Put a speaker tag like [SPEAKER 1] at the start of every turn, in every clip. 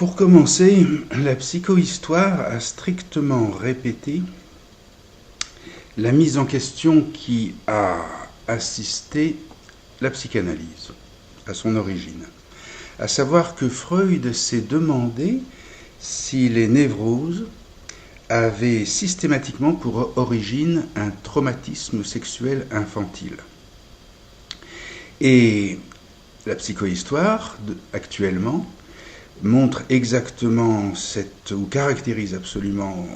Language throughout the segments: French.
[SPEAKER 1] Pour commencer, la psychohistoire a strictement répété la mise en question qui a assisté la psychanalyse à son origine. À savoir que Freud s'est demandé si les névroses avaient systématiquement pour origine un traumatisme sexuel infantile. Et la psychohistoire, actuellement, montre exactement ou caractérise absolument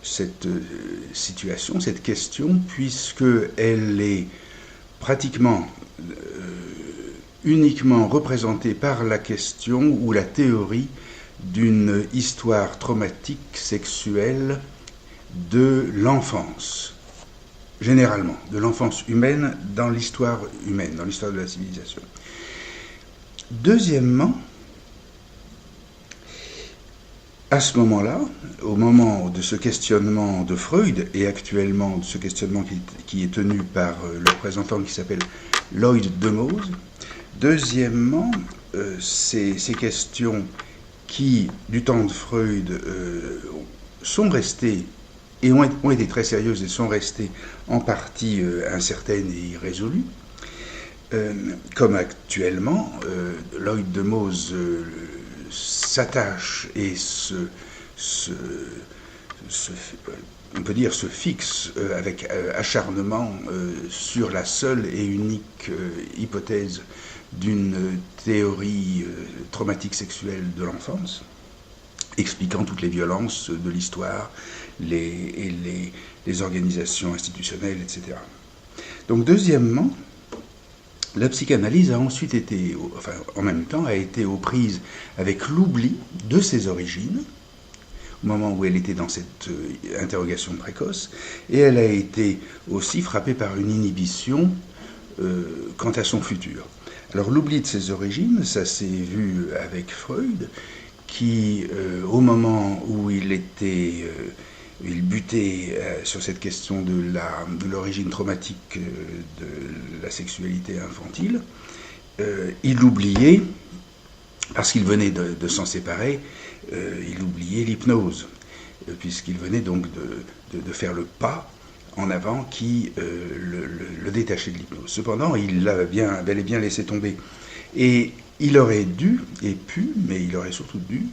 [SPEAKER 1] cette situation, cette question, puisqu'elle est pratiquement uniquement représentée par la question ou la théorie d'une histoire traumatique sexuelle de l'enfance, généralement, de l'enfance humaine dans l'histoire humaine, dans l'histoire de la civilisation. Deuxièmement, à ce moment-là, au moment de ce questionnement de Freud, et actuellement de ce questionnement qui est tenu par le représentant qui s'appelle Lloyd de Mause, deuxièmement, ces questions qui, du temps de Freud, sont restées, et ont été très sérieuses et sont restées en partie incertaines et irrésolues, comme actuellement, Lloyd de Mause s'attache et on peut dire se fixe avec acharnement sur la seule et unique hypothèse d'une théorie traumatique sexuelle de l'enfance, expliquant toutes les violences de l'histoire, les organisations institutionnelles, etc. Donc deuxièmement, la psychanalyse a ensuite été, en même temps, a été aux prises avec l'oubli de ses origines, au moment où elle était dans cette interrogation précoce, et elle a été aussi frappée par une inhibition quant à son futur. Alors l'oubli de ses origines, ça s'est vu avec Freud, qui, au moment où il butait sur cette question de l'origine traumatique de la sexualité infantile, il oubliait, parce qu'il venait de s'en séparer, il oubliait l'hypnose, puisqu'il venait donc de faire le pas en avant qui le détachait de l'hypnose. Cependant, il l'a bel et bien laissé tomber. Et il aurait dû, et pu, mais il aurait surtout dû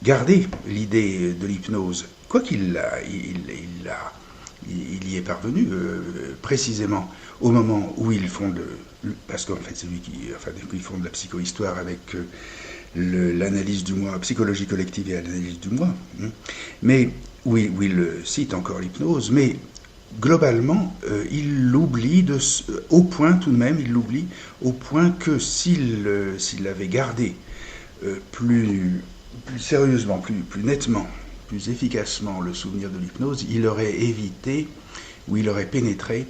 [SPEAKER 1] garder l'idée de l'hypnose, quoiqu'il il y est parvenu précisément au moment où il fonde, parce qu'en fait c'est lui qui fonde la psychohistoire avec l'analyse du moi, psychologie collective et l'analyse du moi, mais où il cite encore l'hypnose, mais globalement, il l'oublie au point tout de même, au point que s'il avait gardé plus sérieusement, plus nettement, plus efficacement le souvenir de l'hypnose, il aurait évité, ou il aurait pénétré,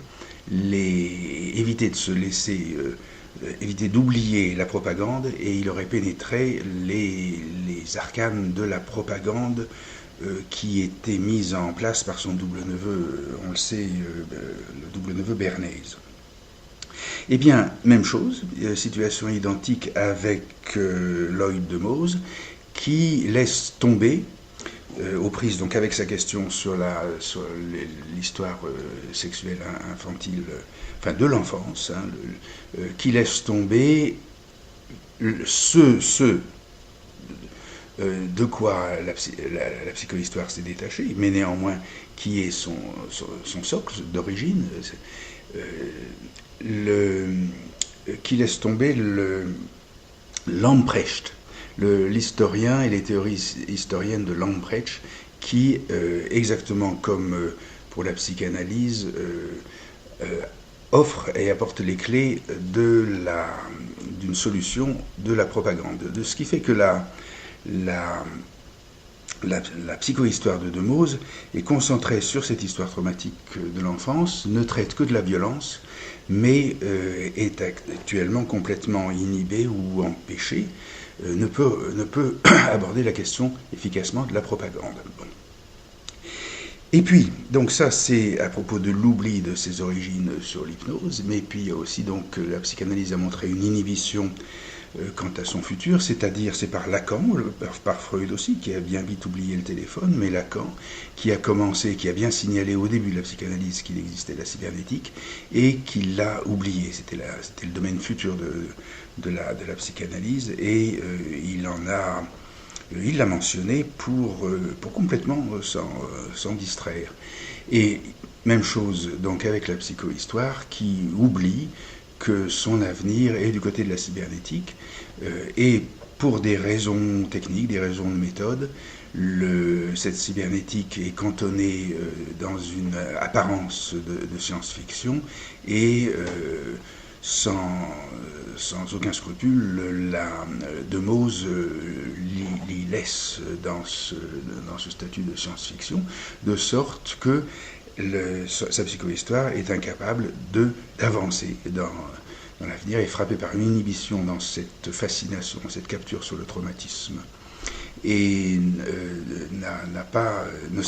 [SPEAKER 1] évité de se laisser, éviter d'oublier la propagande, et il aurait pénétré les arcanes de la propagande qui étaient mises en place par son double neveu, on le sait, le double neveu Bernays. Eh bien, même chose, situation identique avec Lloyd de Mause, qui laisse tomber, aux prises donc avec sa question sur l'histoire sexuelle infantile, de l'enfance, qui laisse tomber de quoi la psychohistoire s'est détachée, mais néanmoins qui est son socle d'origine, qui laisse tomber Lamprecht, l'historien et les théories historiennes de Lamprecht, qui, exactement comme pour la psychanalyse, offre et apporte les clés d'une solution de la propagande. De ce qui fait que la psychohistoire de De Mause est concentrée sur cette histoire traumatique de l'enfance, ne traite que de la violence, mais est actuellement complètement inhibée ou empêchée, ne peut aborder la question efficacement de la propagande. Bon. Et puis, donc ça c'est à propos de l'oubli de ses origines sur l'hypnose, mais puis il y a aussi donc la psychanalyse a montré une inhibition quant à son futur, c'est-à-dire c'est par Lacan, par Freud aussi, qui a bien vite oublié le téléphone, mais Lacan qui a commencé, qui a bien signalé au début de la psychanalyse qu'il existait la cybernétique et qui l'a oublié. C'était le domaine futur de la psychanalyse et il l'a mentionné pour complètement s'en distraire. Et même chose donc avec la psychohistoire qui oublie que son avenir est du côté de la cybernétique et pour des raisons techniques, des raisons de méthode, cette cybernétique est cantonnée dans une apparence de science-fiction et sans aucun scrupule, De Mause l'y laisse dans ce statut de science-fiction, de sorte que sa psychohistoire est incapable d'avancer dans l'avenir, est frappée par une inhibition dans cette fascination, cette capture sur le traumatisme, et ne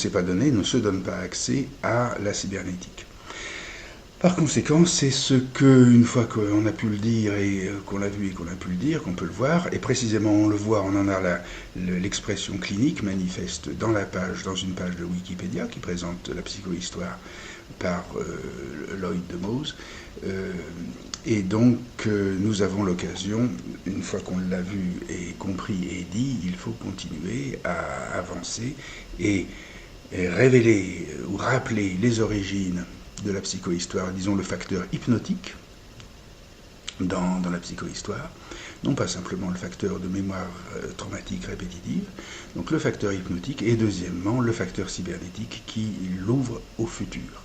[SPEAKER 1] se donne pas accès à la cybernétique. Par conséquent, c'est ce que, une fois qu'on a pu le dire et qu'on l'a vu et qu'on a pu le dire, qu'on peut le voir, et précisément on le voit, on en a l'expression clinique manifeste dans une page de Wikipédia qui présente la psychohistoire par Lloyd de Mause. Et donc nous avons l'occasion, une fois qu'on l'a vu et compris et dit, il faut continuer à avancer et révéler ou rappeler les origines de la psychohistoire, disons le facteur hypnotique dans la psychohistoire, non pas simplement le facteur de mémoire traumatique répétitive, donc le facteur hypnotique, et deuxièmement le facteur cybernétique qui l'ouvre au futur.